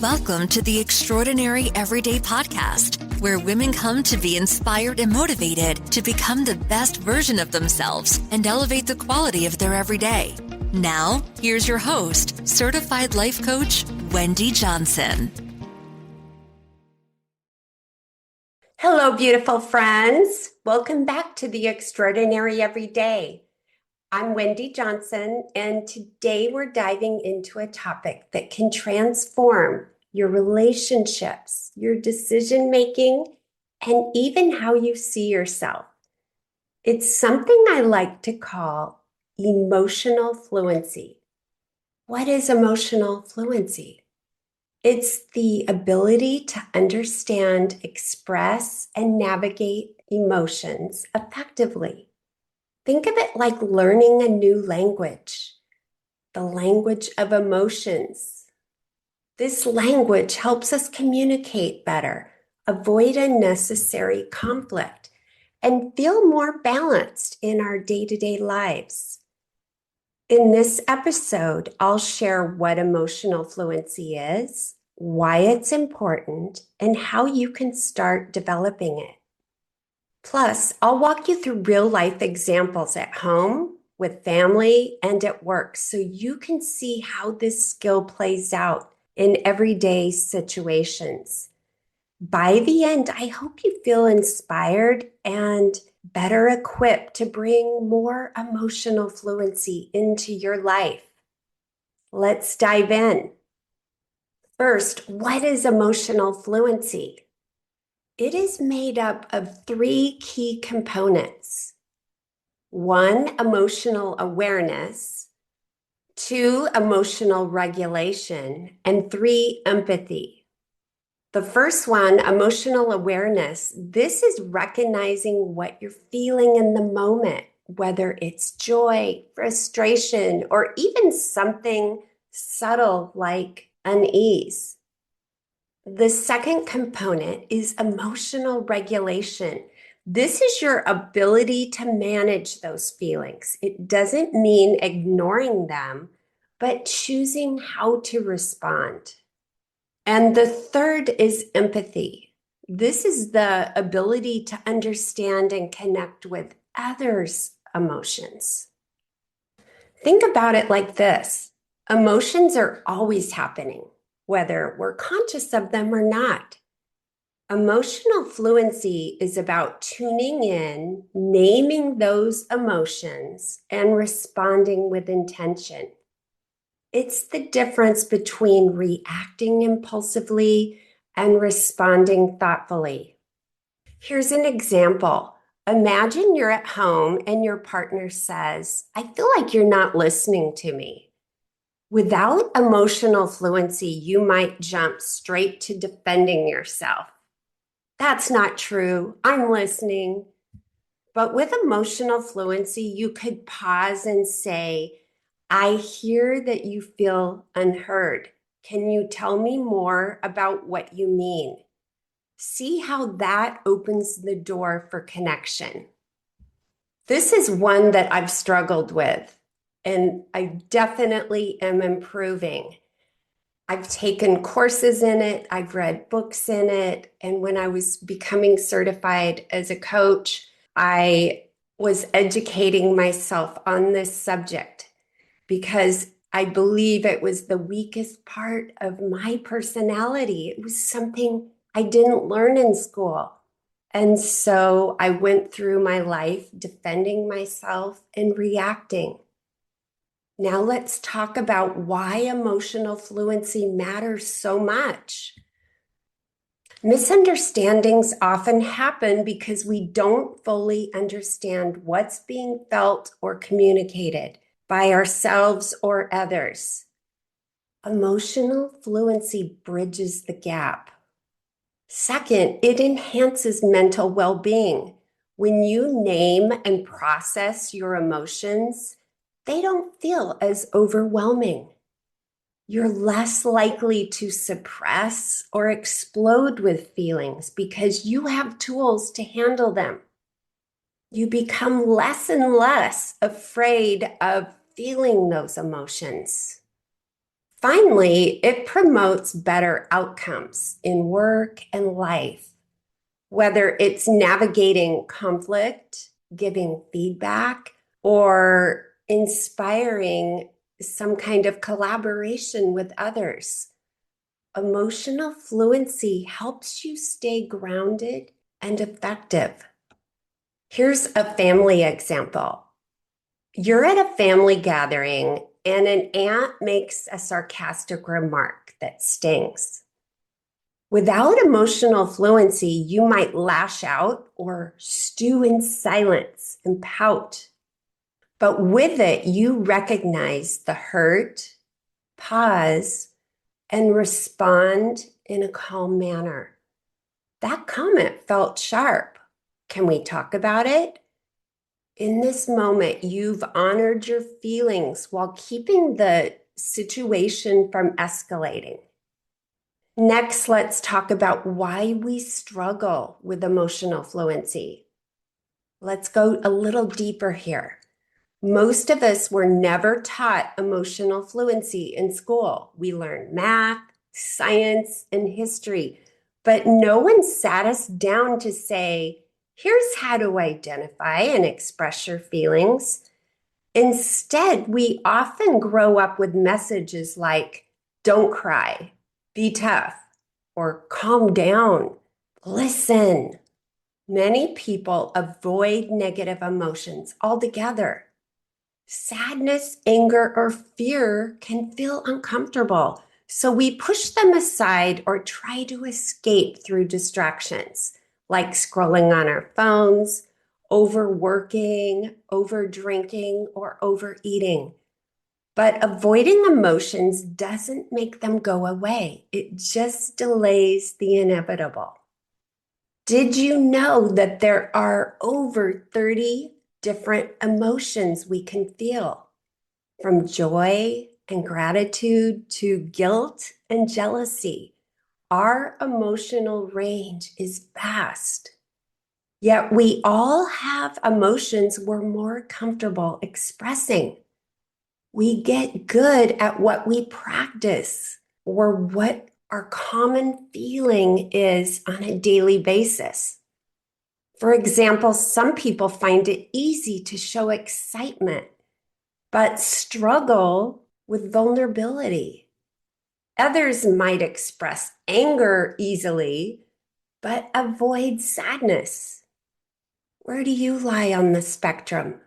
Welcome to the Extraordinary Everyday Podcast, where women come to be inspired and motivated to become the best version of themselves and elevate the quality of their everyday. Now, here's your host, certified life coach, Wendy Johnson. Hello, beautiful friends. Welcome back to the Extraordinary Everyday. I'm Wendy Johnson, and today we're diving into a topic that can transform your relationships, your decision-making, and even how you see yourself. It's something I like to call emotional fluency. What is emotional fluency? It's the ability to understand, express, and navigate emotions effectively. Think of it like learning a new language, the language of emotions. This language helps us communicate better, avoid unnecessary conflict, and feel more balanced in our day-to-day lives. In this episode, I'll share what emotional fluency is, why it's important, and how you can start developing it. Plus, I'll walk you through real-life examples at home, with family, and at work so you can see how this skill plays out in everyday situations. By the end, I hope you feel inspired and better equipped to bring more emotional fluency into your life. Let's dive in. First, what is emotional fluency? It is made up of three key components. 1, emotional awareness, 2, emotional regulation, and 3, empathy. The first one, emotional awareness, this is recognizing what you're feeling in the moment, whether it's joy, frustration, or even something subtle like unease. The second component is emotional regulation. This is your ability to manage those feelings. It doesn't mean ignoring them, but choosing how to respond. And the third is empathy. This is the ability to understand and connect with others' emotions. Think about it like this. Emotions are always happening, whether we're conscious of them or not. Emotional fluency is about tuning in, naming those emotions, and responding with intention. It's the difference between reacting impulsively and responding thoughtfully. Here's an example. Imagine you're at home and your partner says, "I feel like you're not listening to me." Without emotional fluency, you might jump straight to defending yourself. "That's not true. I'm listening." But with emotional fluency, you could pause and say, "I hear that you feel unheard. Can you tell me more about what you mean?" See how that opens the door for connection. This is one that I've struggled with, and I definitely am improving. I've taken courses in it, I've read books in it, and when I was becoming certified as a coach, I was educating myself on this subject because I believe it was the weakest part of my personality. It was something I didn't learn in school. And so I went through my life defending myself and reacting. Now let's talk about why emotional fluency matters so much. Misunderstandings often happen because we don't fully understand what's being felt or communicated by ourselves or others. Emotional fluency bridges the gap. Second, it enhances mental well-being. When you name and process your emotions, they don't feel as overwhelming. You're less likely to suppress or explode with feelings because you have tools to handle them. You become less and less afraid of feeling those emotions. Finally, it promotes better outcomes in work and life, whether it's navigating conflict, giving feedback, or inspiring some kind of collaboration with others. Emotional fluency helps you stay grounded and effective. Here's a family example. You're at a family gathering and an aunt makes a sarcastic remark that stings. Without emotional fluency, you might lash out or stew in silence and pout. But with it, you recognize the hurt, pause, and respond in a calm manner. That comment felt sharp. Can we talk about it? In this moment, you've honored your feelings while keeping the situation from escalating. Next, let's talk about why we struggle with emotional fluency. Let's go a little deeper here. Most of us were never taught emotional fluency in school. We learned math, science, and history, but no one sat us down to say, here's how to identify and express your feelings. Instead, we often grow up with messages like, don't cry, be tough, or calm down, listen. Many people avoid negative emotions altogether. Sadness, anger, or fear can feel uncomfortable, so we push them aside or try to escape through distractions like scrolling on our phones, overworking, overdrinking, or overeating. But avoiding emotions doesn't make them go away. It just delays the inevitable. Did you know that there are over 30 different emotions we can feel? From joy and gratitude to guilt and jealousy. Our emotional range is vast. Yet we all have emotions we're more comfortable expressing. We get good at what we practice or what our common feeling is on a daily basis. For example, some people find it easy to show excitement, but struggle with vulnerability. Others might express anger easily, but avoid sadness. Where do you lie on the spectrum?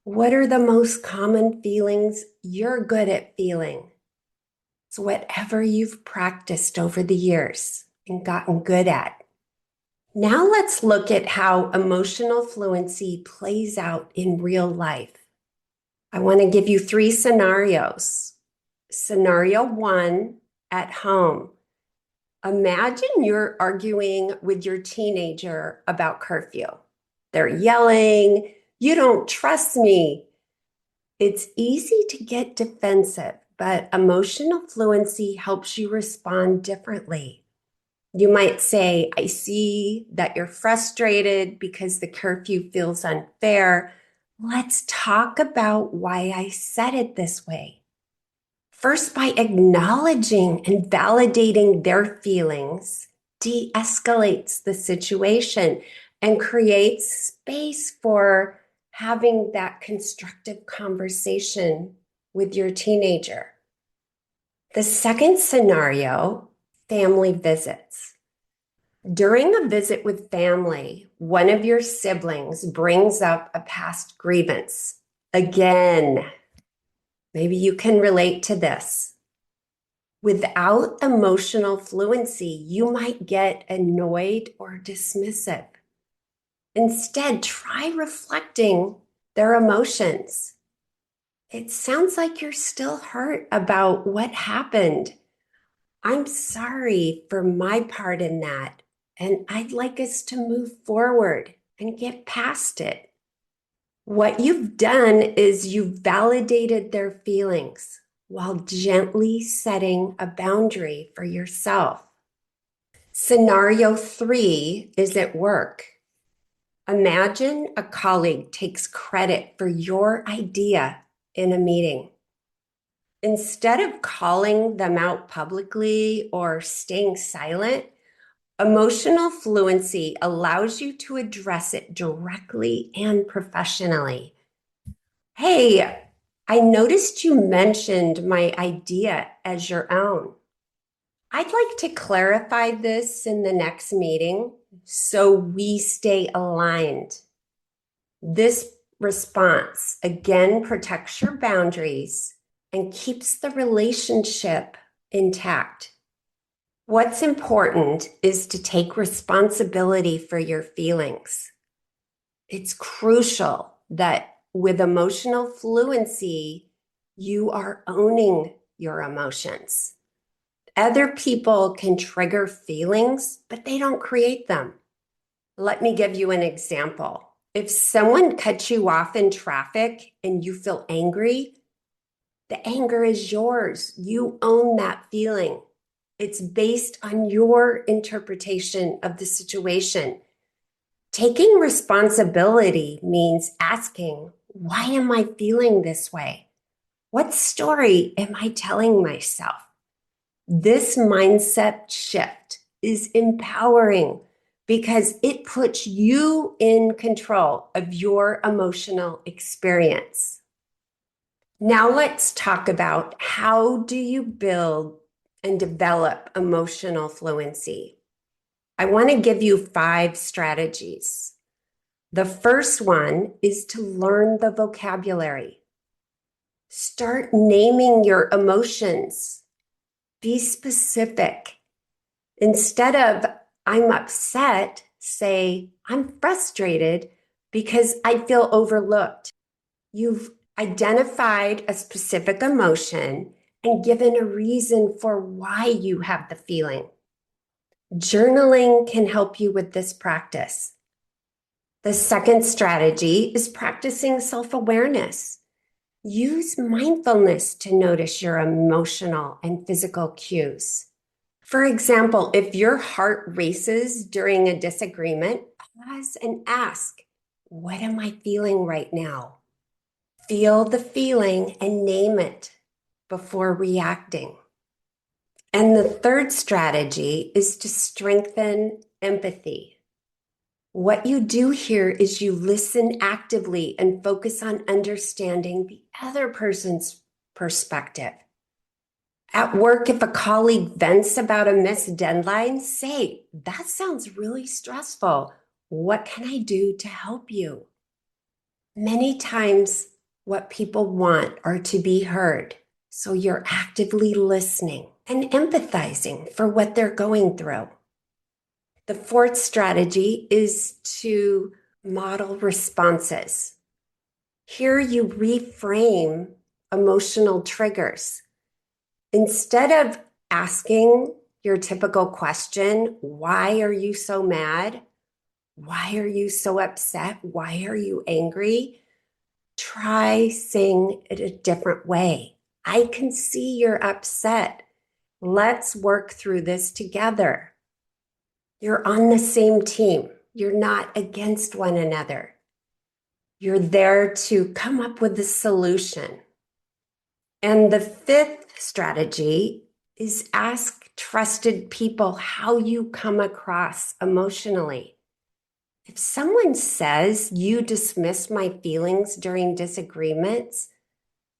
What are the most common feelings you're good at feeling? It's whatever you've practiced over the years and gotten good at. Now let's look at how emotional fluency plays out in real life. I want to give you 3 scenarios. Scenario 1, at home. Imagine you're arguing with your teenager about curfew. They're yelling, "You don't trust me." It's easy to get defensive, but emotional fluency helps you respond differently. You might say, "I see that you're frustrated because the curfew feels unfair. Let's talk about why I said it this way." First, by acknowledging and validating their feelings, de-escalates the situation and creates space for having that constructive conversation with your teenager. The second scenario, family visits. During a visit with family, one of your siblings brings up a past grievance. Again, maybe you can relate to this. Without emotional fluency, you might get annoyed or dismissive. Instead, try reflecting their emotions. It sounds like you're still hurt about what happened. I'm sorry for my part in that, and I'd like us to move forward and get past it. What you've done is you've validated their feelings while gently setting a boundary for yourself. Scenario 3 is at work. Imagine a colleague takes credit for your idea in a meeting. Instead of calling them out publicly or staying silent, emotional fluency allows you to address it directly and professionally. Hey, I noticed you mentioned my idea as your own. I'd like to clarify this in the next meeting so we stay aligned. This response again protects your boundaries and keeps the relationship intact. What's important is to take responsibility for your feelings. It's crucial that with emotional fluency, you are owning your emotions. Other people can trigger feelings, but they don't create them. Let me give you an example. If someone cuts you off in traffic and you feel angry, the anger is yours. You own that feeling. It's based on your interpretation of the situation. Taking responsibility means asking, why am I feeling this way? What story am I telling myself? This mindset shift is empowering because it puts you in control of your emotional experience. Now let's talk about how do you build and develop emotional fluency. I want to give you 5 strategies. The first one is to learn the vocabulary. Start naming your emotions. Be specific. Instead of I'm upset, say I'm frustrated because I feel overlooked. You've identified a specific emotion and given a reason for why you have the feeling. Journaling can help you with this practice. The second strategy is practicing self-awareness. Use mindfulness to notice your emotional and physical cues. For example, if your heart races during a disagreement, pause and ask, what am I feeling right now? Feel the feeling and name it before reacting. And the third strategy is to strengthen empathy. What you do here is you listen actively and focus on understanding the other person's perspective. At work, if a colleague vents about a missed deadline, say, that sounds really stressful. What can I do to help you? Many times, what people want are to be heard. So you're actively listening and empathizing for what they're going through. The fourth strategy is to model responses. Here you reframe emotional triggers. Instead of asking your typical question, why are you so mad? Why are you so upset? Why are you angry? Try saying it a different way. I can see you're upset. Let's work through this together. You're on the same team. You're not against one another. You're there to come up with a solution. And the fifth strategy is ask trusted people how you come across emotionally. If someone says you dismiss my feelings during disagreements,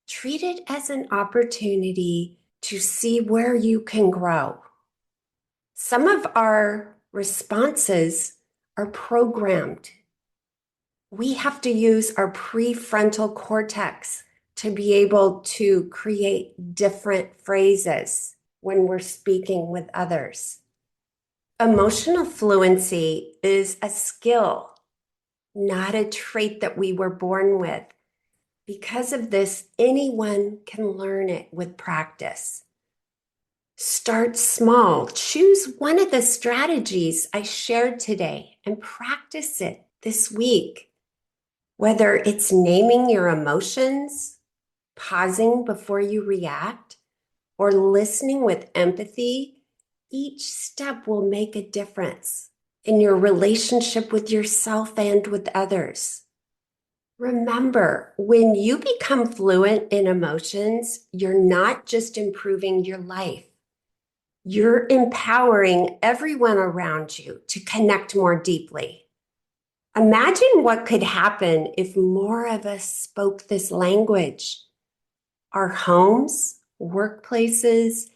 treat it as an opportunity to see where you can grow. Some of our responses are programmed. We have to use our prefrontal cortex to be able to create different phrases when we're speaking with others. Emotional fluency is a skill, not a trait that we were born with. Because of this, anyone can learn it with practice. Start small. Choose one of the strategies I shared today and practice it this week. Whether it's naming your emotions, pausing before you react, or listening with empathy, each step will make a difference in your relationship with yourself and with others. Remember, when you become fluent in emotions, you're not just improving your life. You're empowering everyone around you to connect more deeply. Imagine what could happen if more of us spoke this language. Our homes, workplaces,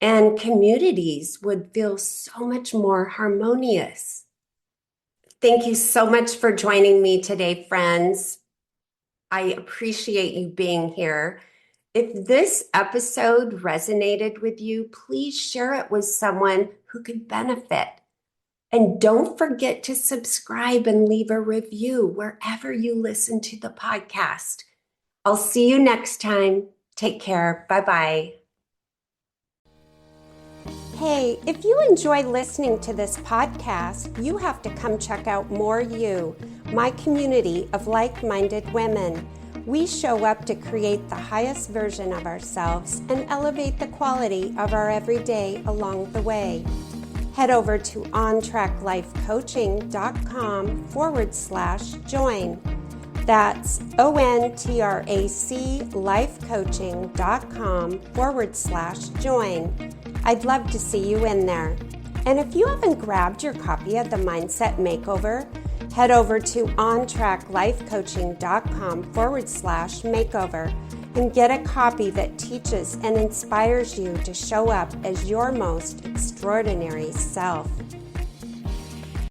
and communities would feel so much more harmonious. Thank you so much for joining me today, friends. I appreciate you being here. If this episode resonated with you, please share it with someone who could benefit. And don't forget to subscribe and leave a review wherever you listen to the podcast. I'll see you next time. Take care. Bye-bye. Hey, if you enjoy listening to this podcast, you have to come check out More You, my community of like-minded women. We show up to create the highest version of ourselves and elevate the quality of our everyday along the way. Head over to ontracklifecoaching.com/join. That's ontraclifecoaching.com/join. I'd love to see you in there. And if you haven't grabbed your copy of the Mindset Makeover, head over to ontracklifecoaching.com/makeover and get a copy that teaches and inspires you to show up as your most extraordinary self.